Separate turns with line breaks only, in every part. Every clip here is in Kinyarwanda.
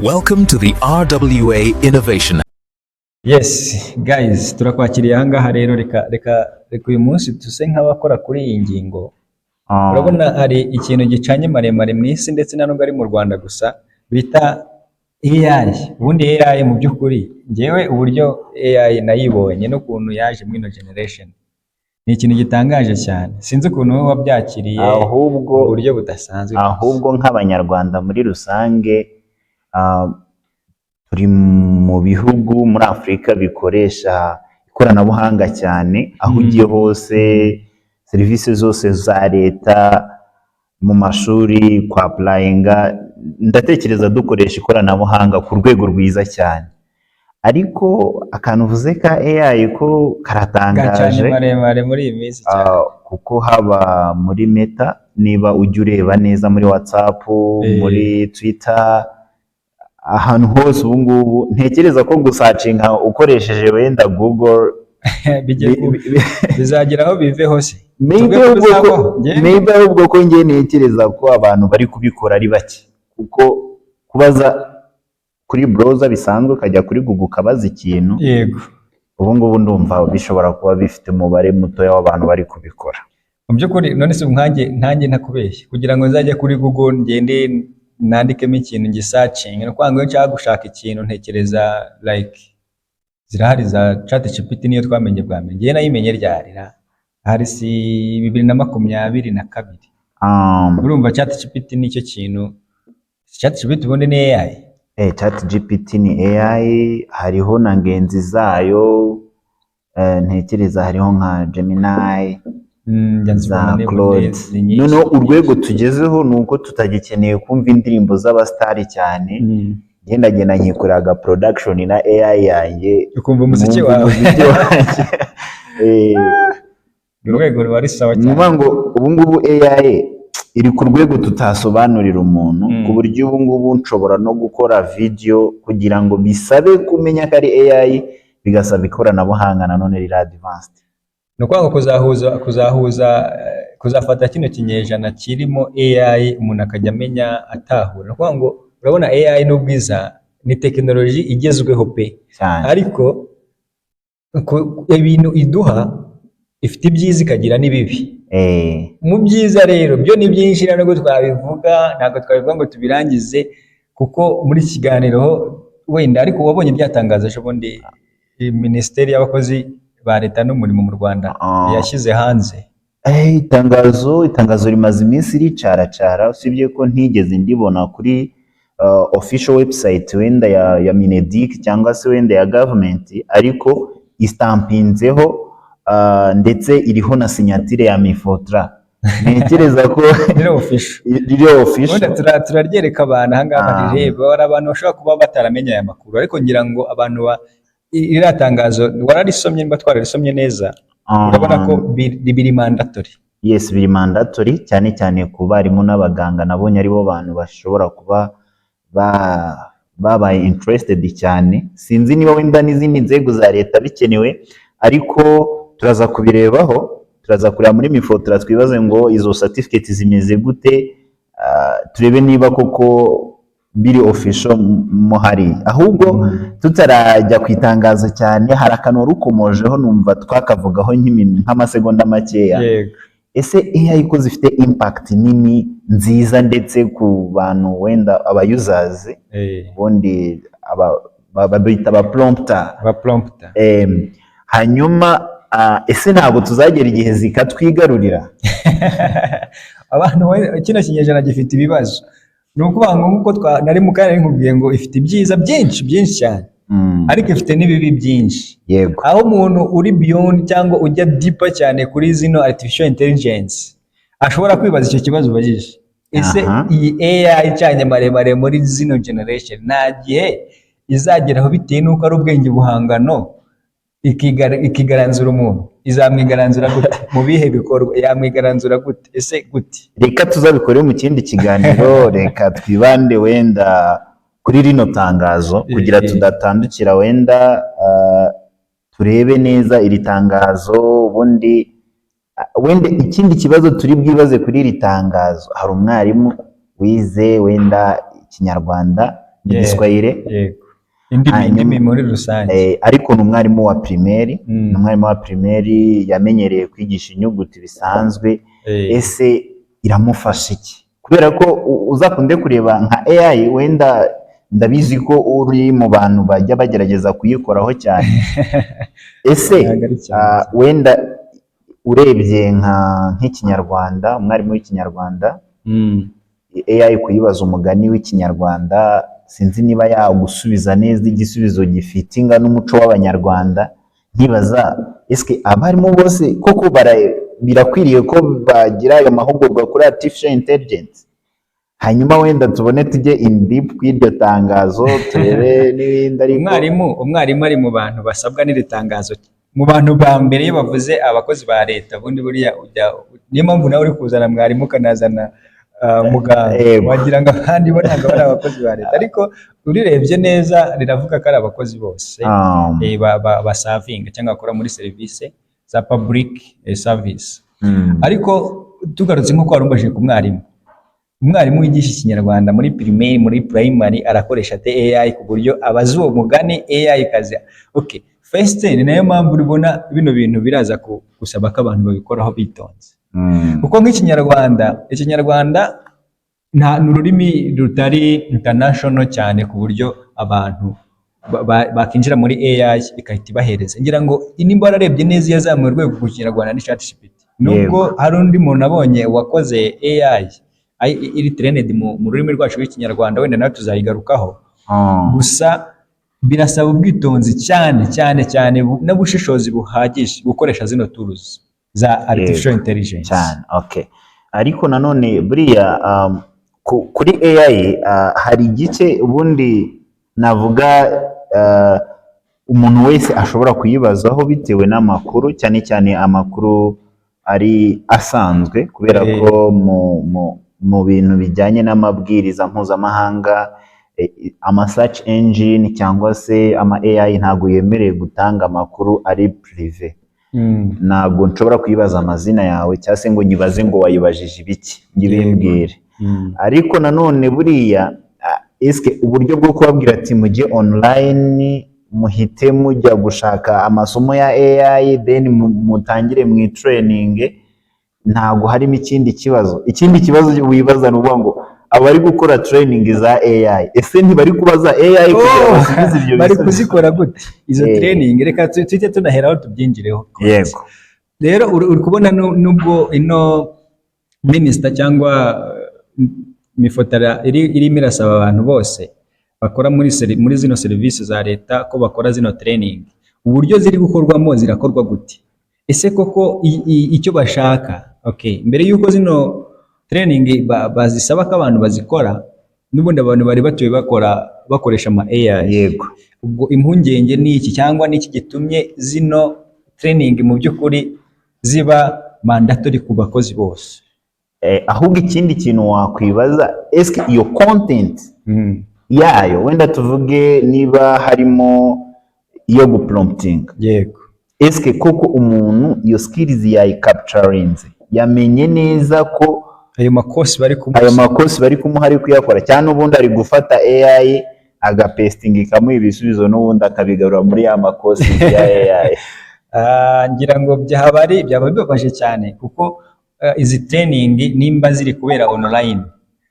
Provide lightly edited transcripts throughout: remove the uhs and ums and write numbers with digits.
Welcome to the RWA Innovation.
Yes guys, turakwakiriye ahangaha rero reka uyu munsi tuse nk'abakora kuri iyi ngingo. Urabona hari ikintu gicanye maremare mu isi ndetse na nubwo ari mu Rwanda gusa bita AI. Ubundi AI mu by'ukuri ngewe uburyo AI nayibonye n'ukuntu yaje muri ino generation ni ikintu gitangaje cyane. Sinzi ukuntu wowe wabyakiriye
ahubwo
uburyo budasanzwe.
Ahubwo nk'abanyarwanda muri rusange turi mu bihugu muri Afurika bikoresha ikoranabuhanga cyane, aho ugiye hose serivisi zose za leta, mu mashuri, kwa applyinga, ndatekereza dukoresha ikoranabuhanga ku rwego rwiza cyane. Ariko akantu uvuze ka AI ko karatangaje
maremare muri iyi minsi cyane,
kuko haba muri Meta, niba ujya ureba neza muri WhatsApp, muri Twitter, ahantu hose ubu ngubu ntekereza ko gusacinga ukoresheje wenda Google
bizageraho bive hose.
Maybe ahubwo ko ngiye ntekereza ko abantu bari kubikora ari bake, kuko kubaza kuri browser bisanzwe ukajya kuri Google ukabaza ikintu,
yego
ubu ngubu ndumva bishobora kuba bifite umubare muto w'abantu bari kubikora.
Mu by'ukuri none se nkanjye ntakubeshye, kugira ngo nzajye kuri Google ngende nandikemo ikintu ngisearching, no kwanga nshaka gushaka ikintu ntekereza like zirahari za ChatGPT niyo twamenye bwa mbere. Ngiye nayimenye ryarira hari si 2022. Urumva ChatGPT nicyo kintu. ChatGPT ubundi ni AI.
ChatGPT ni AI, hariho na ngenzi zayo, ntekereza hariho nka Gemini, za Claude. Noneho urwego tugezeho nuko tutagikeneye kumva indirimbo z'abastari cyane. Ngenda nyikoreraga production na AI yanjye,
ukumva umuziki wawe. Urwego rwari sawa cyane.
Nyuma ngo ubu ngubu AI iri ku rwego tutasobanurira umuntu, ku buryo ubu ngubu nshobora no gukora video kugira ngo bisabe kumenya ko ari AI, bigasaba ikoranabuhanga nanone riri advanced.
No kwanga kuzafata kino kinyejana kirimo AI umuntu akajya amenya atahura. No kwanga urabona AI n'ubwiza ni technology igezweho pe, ariko ibintu iduha ifite ibyiza ikagira n'ibibi. Mu byiza rero byo ni byinshi ntabwo twabivuga ngo tubirangize, kuko muri kiganiro wenda, ariko wabonye byatangaza ejo bundi Minisiteri y'abakozi ba leta n'umurimo mu Rwanda yashyize hanze
itangazo rimaze iminsi ricaracara, usibye ko ntigeze ndibona kuri official website wenda ya Mineduc cyangwa se wenda ya government, ariko istampinzeho ndetse iriho na sinyatire ya Mifotra. Ntekereza ko riri official.
Turaryereka abantu ahangaha rireba, hari abantu bashobora kuba bataramenya aya makuru, ariko ngira ngo abantu iratangazo wararisomye, niba twararisomye neza urabona ko biri mandatory.
Yes, biri mandatory cyane cyane ku barimu n'abaganga. Nabonye aribo bantu bashobora kuba babaye interested cyane. Sinzi niba wenda n'izindi nzego za leta bikenewe, ariko turaza kubirebaho, turaza kureba muri Mifotra twibaze ngo izo certificate zimeze gute, turebe niba koko biri official muhari. Ahubwo tutarajya kwitangaza cyane, hari akantu rukomojeho numva twakavugaho nk'amasegonda makeya. Ese AI ko zifite impact nini nziza ndetse ku bantu wenda aba users, ubundi babita aba prompter. Hanyuma ese ntabwo tuzagera igihe zikatwigarurira?
Abantu kino kinyejana gifite ibibazo. Ni ukuvuga ngo nk'uko nari mu kanya nkubwiye ngo ifite ibyiza byinshi cyane, ariko ifite n'ibibi byinshi.
Yego.
Aho umuntu uri beyond cyangwa ujya deeper cyane kuri zino artificial intelligence ashobora kwibaza icyo kibazo ubajije. Ese iyi AI icanye maremare muri zino generation nta gihe izageraho bitewe n'uko ari ubwenge buhangano ikigaranzura umuntu? Izamwigaranzura gute? Mu bihe bikorwa yamwigaranzura gute? Ese gute?
Reka tuzabikore mu kindi kiganiro. Reka twibande wenda kuri rino tangazo kugira tudatandukira, wenda turebe neza iri tangazo. Ubundi wenda ikindi kibazo turi bwibaze kuri iri tangazo, hari umwarimu wize wenda Ikinyarwanda ni
Yeah.
Igiswahili.
Yego.
Hanyuma-
Indimi muri rusange.
Ariko ni umwarimu wa primaire,
Mm.
ni umwarimu wa primaire yamenyereye kwigisha inyuguti bisanzwe. Ese iramufasha iki? Kubera ko uzakunde kureba nka AI, wenda ndabizi ko uri mu bantu bajya bagerageza kuyikoraho cyane. Ese
Ntabwo ari cyane.
wenda urebye nk'ikinyarwanda, umwarimu w'ikinyarwanda, AI kuyibaza umugani w'ikinyarwanda, sinzi niba yagusubiza neza igisubizo gifite ingano n'umuco w'abanyarwanda. Nkibaza ese abarimu bose koko birakwiriye ko bagira ayo mahugurwa kuri artificial intelligence? Hanyuma wenda tubone tujye in deep kw'iryo tangazo turebe n'ibindi. Ariko
umwarimu ari mu bantu basabwa n'iri tangazo, mu bantu ba mbere iyo bavuze abakozi ba leta, ubundi buriya niyo mpamvu nawe uri kuzana mwarimu ukanazana muganga, wagira ngo abandi bo ntabwo ari abakozi ba leta, ariko urirebye neza riravuga ko ari abakozi bose basavinga cyangwa bakora muri serivisi za public service. Ariko tugarutse nk'uko warumbajije ku umwarimu wigisha ikinyarwanda muri primaire, muri primary arakoresha AI ku buryo abaza uwo mugani AI kazi. Okay, first ni nayo mpamvu ubona bino bintu biraza gusaba ko abantu babikoraho bitonze. Kuko nk'ikinyarwanda ni ururimi rutari international cyane ku buryo abantu bakinjira muri AI ikahita ibahereza. Ngira ngo nimba wararebye neza yazamuye urwego ku kinyarwanda ni ChatGPT, nubwo hari undi muntu abonye wakoze AI iri trained mu rurimi rwacu rw'ikinyarwanda, wenda nawe tuzayigarukaho. Gusa birasaba ubwitonzi cyane n'ubushishozi buhagije gukoresha zino tools za artificial intelligence
cyane. Okay, ariko nanone buriya kuri AI hari igice ubundi navuga umuntu wese ashobora kuyibazaho bitewe n'amakuru, cyane amakuru ari asanzwe, kubera ko mu bintu bijyanye n'amabwiriza mpuzamahanga ama search engine cyangwa se ama AI ntabwo yemerewe gutanga amakuru ari prive. Ntabwo nshobora kuyibaza amazina yawe cyangwa se ngo nyibaze ngo wayibajije ibiki ngibimbwire. Ariko nanone buriya eske uburyo bwo kubabwira ati mujye online muhite mujya gushaka amasomo ya AI then mutangire mu training, ntabwo harimo ikindi kibazo wibaza n'uvuga ngo abari gukora training za AI ese ntibari kubaza AI kugira basubize ibyo
bari kuzikora gute izo training? Reka twite tunaheraho tubyinjireho.
Yego,
rero uri kubona nubwo ino minister cyangwa mifotara irimo irasaba abantu bose bakora muri zino serivisi za leta ko bakora zino training, uburyo ziri gukorwamo zirakorwa gute? Ese koko icyo bashaka, okay, mbere yuko zino training bazisaba ko abantu bazikora, n'ubundi abantu bari batuye bakoresha ama AI.
yego.
Ubwo impungenge ni iki cyangwa ni iki gitumye zino training mu by'ukuri ziba mandatory ku bakozi bose?
Ahubwo ikindi kintu wakwibaza, eske iyo content yayo wenda tuvuge niba harimo iyo guprompting,
yego,
eske koko umuntu iyo skills yayicapturinze yamenye neza ko
ayo makosi
bari kumuha ari kuyakora, cyane ubundi ari gufata AI agapesting ikamuha ibisubizo n'ubundi akabigarura muri ya makosi ya AI.
Ngira ngo byaba bibabaje cyane kuko izi training nimba ziri kubera online,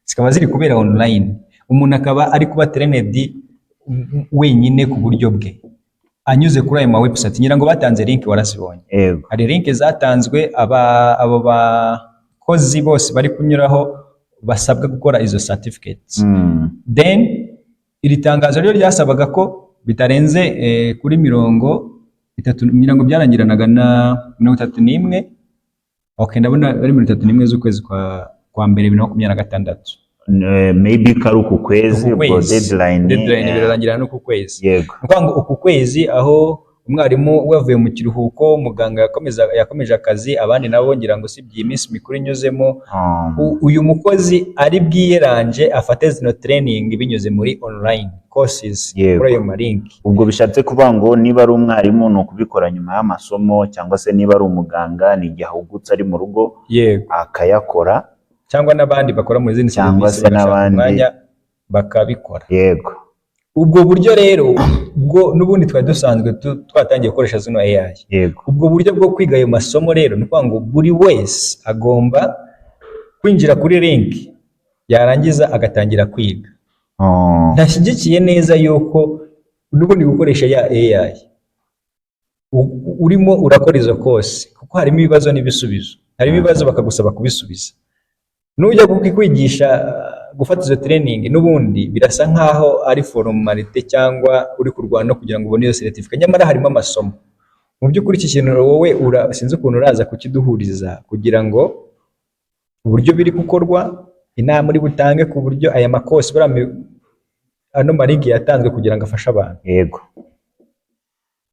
zikaba ziri kubera online, umuntu akaba ari kuba trained wenyine ku buryo bwe anyuze kuri ayo ma website. Ngira ngo batanze link warasibonye. Hari link zatanzwe abo bakozi bose bari kunyuraho basabwa gukora izo certificates. Then iri tangazo ryo ryasabaga ko bitarenze kuri 30 byarangiranaga na 31. Okay, ndabona bari 31 z'ukwezi kwa mbere 2026.
Maybe kari uku kwezi, ubwo deadline
birarangirana no ku kwezi.
Yego,
nuko ngo uku kwezi aho umwarimu wavuye mu kiruhuko, muganga yakomeje akazi, abandi nabo ngira ngo si by'iminsi mikuru inyuzemo, uyu mukozi ari bwiyeranje afate zino training binyuze muri online courses kuri ayo link.
Ubwo bishatse kuvuga ngo niba ari umwarimu no kubikora nyuma y'amasomo, cyangwa se niba ari umuganga ni igihe ahugutse ari mu rugo akayakora,
cyangwa n'abandi bakora muri zindi
serivisi cyangwa se n'abandi
bakabikora.
yego
Ubwo buryo rero bwo n'ubundi twari dusanzwe twatangiye gukoresha zino AI.
yego
Ubwo buryo bwo kwiga ayo masomo rero ni ukuvuga ngo buri wese agomba kwinjira kuri link yarangiza agatangira kwiga.
Oh,
Ntashyigikiye neza yuko n'ubundi gukoresha ya AI urimo urakora izo kose, kuko harimo ibibazo n'ibisubizo. Harimo ibibazo bakagusaba kubisubiza. Nujya kwigisha gufata izo training n'ubundi birasa nkaho ari formalite cyangwa uri kurwana no kugira ngo ubone iyo certificate, nyamara harimo amasomo. Mu by'ukuri iki kintu wowe sinzi ukuntu uraza kukiduhuriza kugira ngo uburyo biri gukorwa, inama uri butange ku buryo aya makosi ano marigi yatanzwe kugira ngo afashe abantu.
yego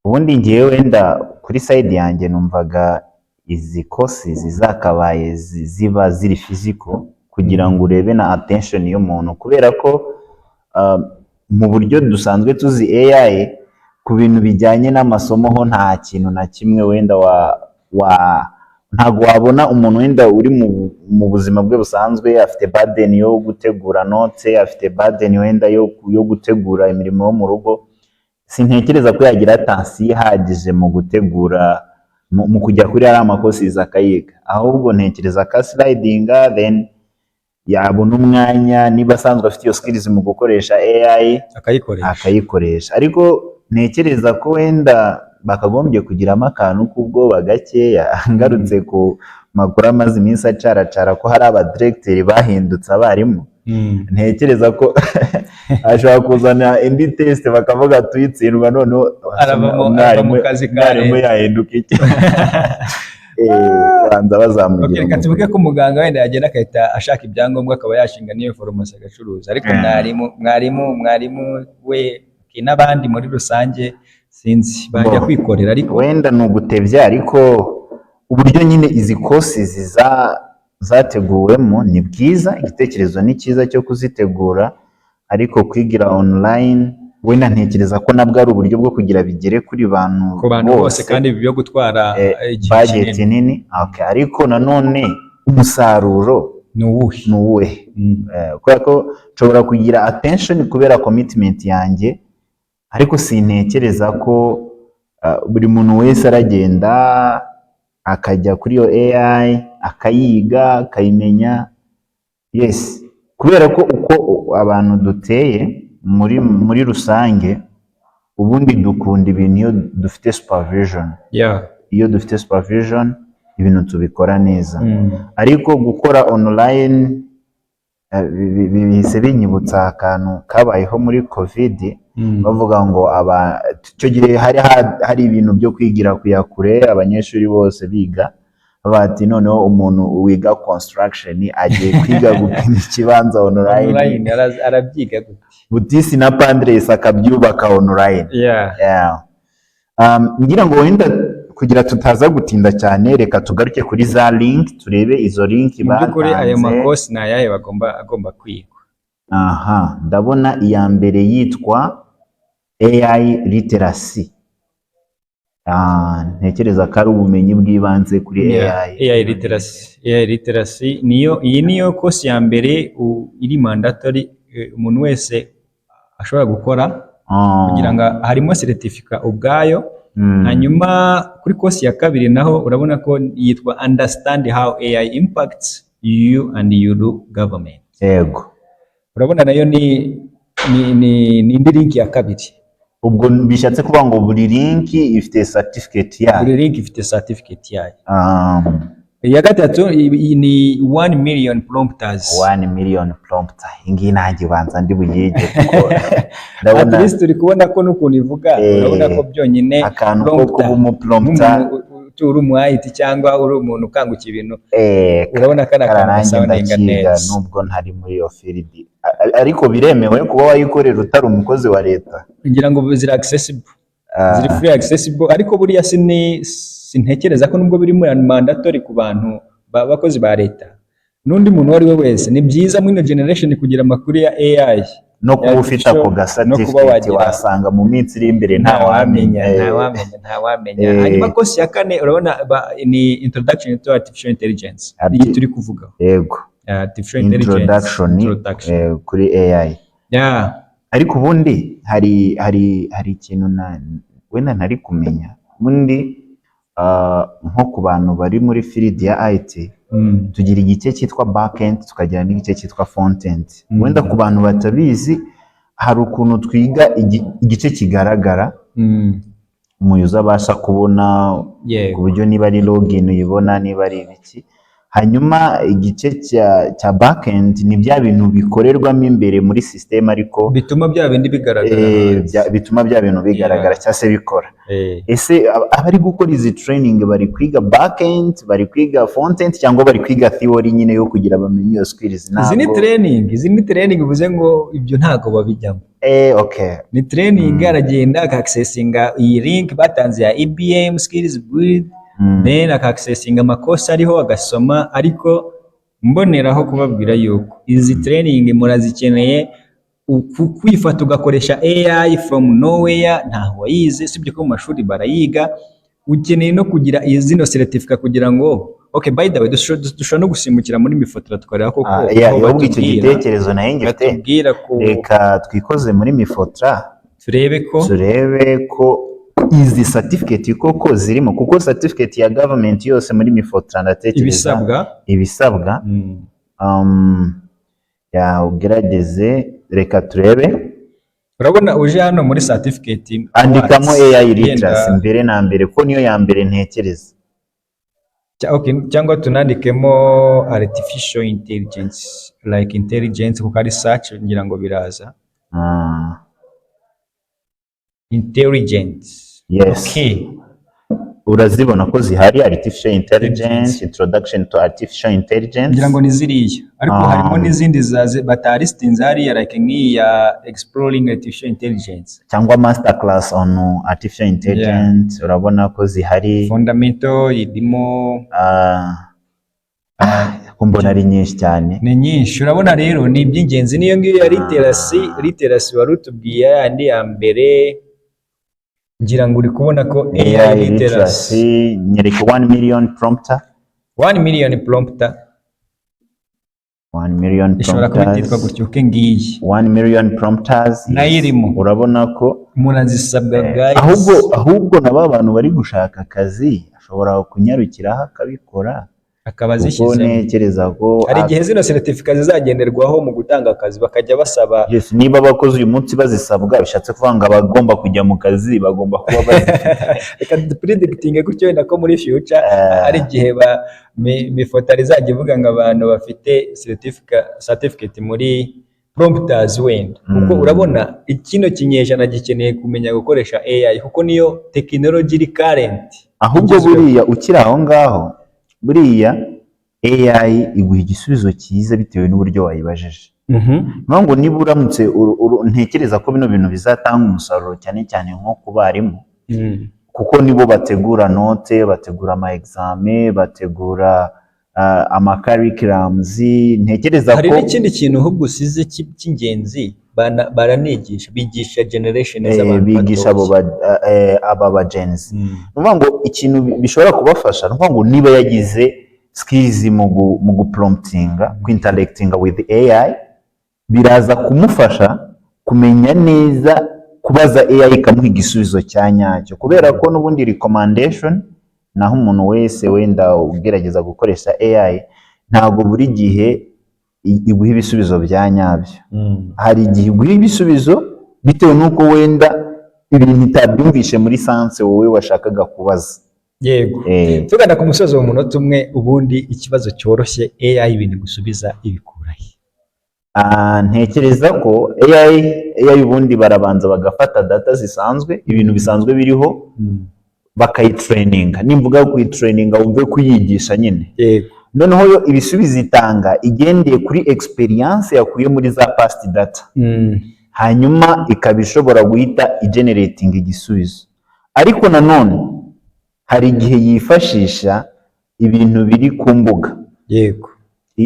ubundi ngewe wenda kuri side yanjye numvaga izi courses zakabaye ziba ziri physical kugira ngo urebe na attention y'umuntu, kubera ko mu buryo dusanzwe tuzi AI ku bintu bijyanye n'amasomo ho nta kintu na kimwe wenda ntago wabona umuntu wenda uri mu buzima bwe busanzwe afite burden yo gutegura notes, afite burden wenda yo gutegura imirimo yo mu rugo. Sintekereza ko yagira attention ihagije mu gutegura mu kujya kuri ari amakosi akayiga, ahubwo ntekereza ka sliding then yabona umwanya niba asanzwe afite iyo skills mu gukoresha AI akayikoresha. Ariko ntekereza ko wenda bakagombye kugiramo akantu k'ubwoba gakeya. Ngarutse ku makuru amaze iminsi acaracara ko hari abadiregiteri bahindutse abarimu, ntekereza ko ashobora kuzana indi test bakavuga tuyitsindwa noneho umwarimu yahinduka iki. Banza bazamugira.
Reka tuvuge ko umuganga wenda yagenda akahita ashaka ibyangombwa akaba yashinga n'iyo farumasi agacuruza, ariko mwarimu we n'abandi muri rusange sinzi bajya kwikorera. Ariko
wenda ni ugutebya, ariko uburyo nyine izi courses zateguwemo ni bwiza, igitekerezo ni cyiza cyo kuzitegura, ariko kwigira online wenda ntekereza ko nabwo ari uburyo bwo kugira bigere kuri bantu
bose kandi byo gutwara
budget nini. Okay, ariko nanone umusaruro
ni
uwuhe? Kubera ko nshobora kugira attention kubera commitment yanjye, ariko sintekereza ko buri muntu wese aragenda akajya kuri iyo AI akayiga akayimenya. Yes, kubera ko uko abantu duteye muri rusange ubundi dukunda ibintu iyo dufite supervision. Iyo dufite supervision ibintu tubikora neza. Ariko gukora online bihise binyibutsa akantu kabayeho muri covid, bavuga ngo icyo gihe hari ibintu byo kwigira kure, abanyeshuri bose biga bati noneho umuntu wiga construction agiye kwiga gupima ikibanza online
arabyiga gute?
Butisi na Pandres akabyubaka online. Ngira ngo wenda kugira tutaza gutinda cyane, reka tugaruke kuri za link turebe izo link batanze.
Kuri ayo makosi na yaye agomba kwigwa.
Aha, ndabona iya mbere yitwa AI literacy. Ntekereza ko ari ubumenyi bw'ibanze kuri AI
literacy. Iyi niyo kosi ya mbere iri mandatory, umuntu wese ashobora gukora kugira ngo harimo certificate ubwayo. Hanyuma kuri kosi ya kabiri naho urabona ko yitwa understand how AI impacts you and your government.
Yego,
urabona nayo ni indi link ya kabiri.
Ubwo bishatse kuvuga ngo buri link ifite certificate yayo.
Buri link ifite certificate yayo. Iya gatatu ni 1 million prompters.
1 million prompter. Ingi nanjye banza ndi buyige kuko
ndabona at least uri kubona ko n'ukuntu ivuga, urabona ko byonyine
akantu ko kuba umu prompter
uri umwahiti cyangwa uri umuntu ukanguka ibintu, urabona kana kana sounding neza.
Nubwo ntari muri iyo field, ariko biremewe kuba wayikorera utari umukozi wa leta.
Ngira ngo ziri accessible, ziri free accessible, ariko buriya sintekereza ko nubwo biri muri mandatory ku bantu bakozi ba leta, n'undi muntu wari we wese ni byiza muri generation kugira amakuru ya AI
no kuba ufite ako certificate wasanga mu minsi iri imbere ntawamenya.
Hanyuma kosi ya kane urabona ni introduction to artificial intelligence. Iyi turi kuvuga.
Yego,
artificial intelligence
introduction kuri AI. ariko ubundi hari ikintu wenda ntari kumenya ubundi nko ku bantu bari muri field ya IT tugira igice cyitwa backend tukagira n'igice cyitwa frontend. Wenda ku bantu batabizi hari ukuntu twiga igice kigaragara umuyuza abasha kubona ku buryo niba ari login uyibona niba ari ibiki, hanyuma igice cya backend ni bya bintu bikorerwamo imbere muri system ariko
bituma bya bindi bigaragara
bituma bya bintu bigaragara cyangwa se bikora. Ese abari gukora izi training bari kwiga backend, bari kwiga frontend cyangwa bari kwiga theory nyine yo kugira bamenye iyo skills?
Izi ni training bivuze ngo ibyo ntago babijyamo.
Okay,
ni training aragenda akaccessinga iyi link batanze ya IBM skills build then akaccessinga amakosa ariho agasoma, ariko mboneraho kubabwira yuko izi training murazikeneye kwifata ugakoresha AI from nowhere, ntaho wayize sibyo ko mu mashuri barayiga. Ukeneye no kugira izino certificate kugira ngo okay, by the way dushobora no gusimbukira muri mifotora tukareba koko
ahubwo icyo gitekerezo nayo ngifite, reka twikoze muri mifotora turebe ko izi certificate koko zirimo, kuko certificate ya government yose muri mifotora ndatekereza ibisabwa ugerageze, reka turebe.
Urabona uje hano muri certificate
andikamo AI literacy mbere na mbere ko niyo ya mbere ntekereza.
Okay, cyangwa tunandikemo artificial intelligence like intelligence kuko ari search ngira ngo biraza. Intelligence.
Yes.
Okay.
Urazibona ko zihari artificial intelligence, introduction to artificial intelligence.
Ngira ngo ni ziriya. Ariko harimo n'izindi batalistinze hariya like nk'iya exploring artificial intelligence
cyangwa master class on artificial intelligence. Urabona ko zihari.
Fundamental idimo
kumbona ari nyinshi cyane.
Ni nyinshi. Urabona rero ni iby'ingenzi niyo ngiyo ya literacy wari utubwiye yandi ya mbere. Ngira ngo uri kubona ko AI literacy
nyereka 1 million prompter.
1 million prompter.
1 million prompters.
Ishobora kubititwa gutyo ke ngiyi.
1 million prompters.
Nayirimo.
Urabona ko
munazisabwa guys.
Ahubwo naba abantu bari gushaka akazi ashobora kunyarukiraho akabikora.
Akabazishyize.
Ntekereza ko
hari igihe zino certificate zizagenderwaho mu gutanga akazi bakajya basaba.
Yes, niba abakozi uyu munsi bazisabwa bishatse kuvanga bagomba kujya mu kazi bagomba kuba bari.
Reka predicting gutyo wenda ko muri future hari igihe mifotora izajya ivuga ngo abantu bafite certificate muri prompters wenda. Kuko urabona ikino kinyejana gikeneye kumenya gukoresha AI kuko niyo technology current.
Ahubwo buriya ukiri aho ngaho buriya AI iguha igisubizo cyiza bitewe n'uburyo wayibajije. Ngo niba uramutse ntekereza ko bino bintu bizatanga umusaruro cyane cyane nko ku barimu kuko nibo bategura note, bategura ama examen, bategura ama curriculums. Ntekereza ko
hari n'ikindi kintu ahubwo usize cy'ingenzi baranigisha, bigisha generation z'abantu,
bigisha aba bagenzi. Ngo ikintu bishobora kubafasha ngo niba yagize skills mu gupromptinga, interactinga with AI, biraza kumufasha kumenya neza kubaza AI ikamuha igisubizo cya nyacyo, kubera ko n'ubundi recommendation naho umuntu wese wenda ugerageza gukoresha AI ntago buri gihe iguha ibisubizo bya nyabyo. Hari igihe iguha ibisubizo bitewe n'uko wenda ibintu itabyumvishe muri sanse wowe washakaga kubaza.
Yego. Tugana ku musozo mu munota umwe, ubundi ikibazo cyoroshye AI ibintu gusubiza ibikurahe?
Ntekereza ko AI ubundi barabanza bagafata data zisanzwe, ibintu bisanzwe biriho bakayitraininga. Nimvuga kuyitraininga wumve kuyigisha nyine.
Yego.
Noneho yo ibisubizo itanga igendeye kuri experience yakuye muri za past data. Hanyuma ikabishobora guhita igenerating igisubizo. Ariko nanone hari igihe yifashisha ibintu biri ku mbuga.
Yego.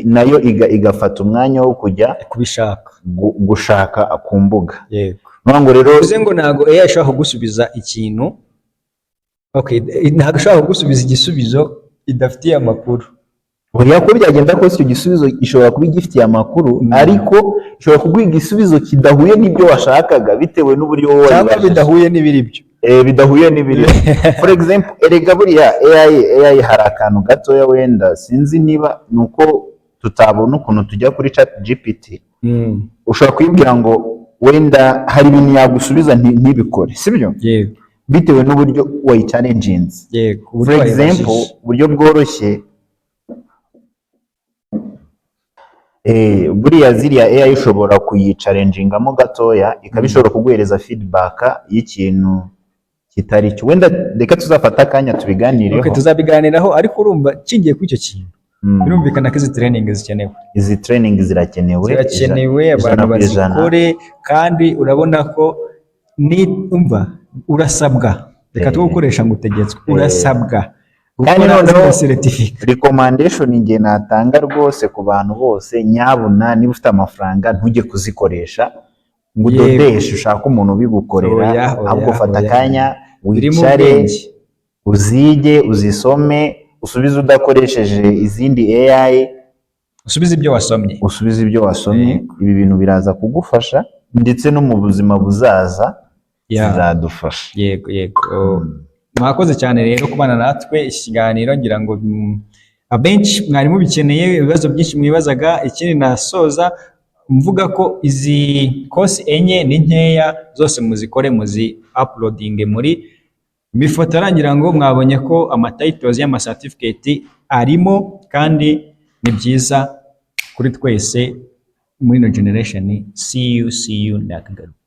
Nayo igafata umwanya wo kujya
kubishaka
gushaka ku mbuga.
Yego.
Ngo rero
uze ngo nago AI ashaka gusubiza ikintu. Okay, ntago ashaka gusubiza igisubizo idafitiye amakuru.
Oya ko byagenda ko icyo gisubizo ishobora kuba igifitiye amakuru ariko ishobora kuguha igisubizo kidahuye n'ibyo washakaga bitewe n'uburyo wowe
cyangwa
wabibajije.
bidahuye n'ibiri byo.
Bidahuye n'ibiri. For example, erega buriya AI hari akantu gatoya wenda sinzi niba nuko tutabona ukuntu tujya kuri chat GPT. Ushobora kuyibwira ngo wenda hari ibintu yagusubiza ntibikore, sibyo?
Yego.
Bitewe n'uburyo wayichallenges.
Yego.
For example, uburyo bworoshye buriya ziriya AI ushobora kuyichallengingamo gatoya ikaba ishobora kuguhereza feedback y'ikintu kitari cyo. Wenda reka tuzafata akanya tubiganireho.
Okay, tuzabiganiraho ariko urumva kingiye kuri icyo kintu. Birumvikana ko izi training zikenewe.
Izi training zirakenewe
abantu bazikore, kandi urabona ko ni umva urasabwa. Reka tugukoresha ngo utegetswe. Urasabwa.
Kandi noneho recommendation nge natanga rwose ku bantu bose, nyabuna niba ufite amafaranga ntujye kuzikoresha ngo udodeshe ushaka umuntu ubigukorera, ahubwo fata akanya wicare uzige uzisome usubize udakoresheje izindi AI,
usubize ibyo wasomye.
Ibi bintu biraza kugufasha ndetse no mu buzima buzaza bizadufasha.
Yego. Mwakoze cyane rero kubana natwe ikiganiro, ngira ngo abenshi mwari mubikeneye, ibibazo byinshi mwibazaga. Ikindi nasoza mvuga ko izi course enye ni nkeya, zose muzikore muzi uploading muri Mifoto arangira ngo mwabonye ko amatitles y'ama certificate arimo, kandi ni byiza kuri twese muri no generation. See you nakagaruka.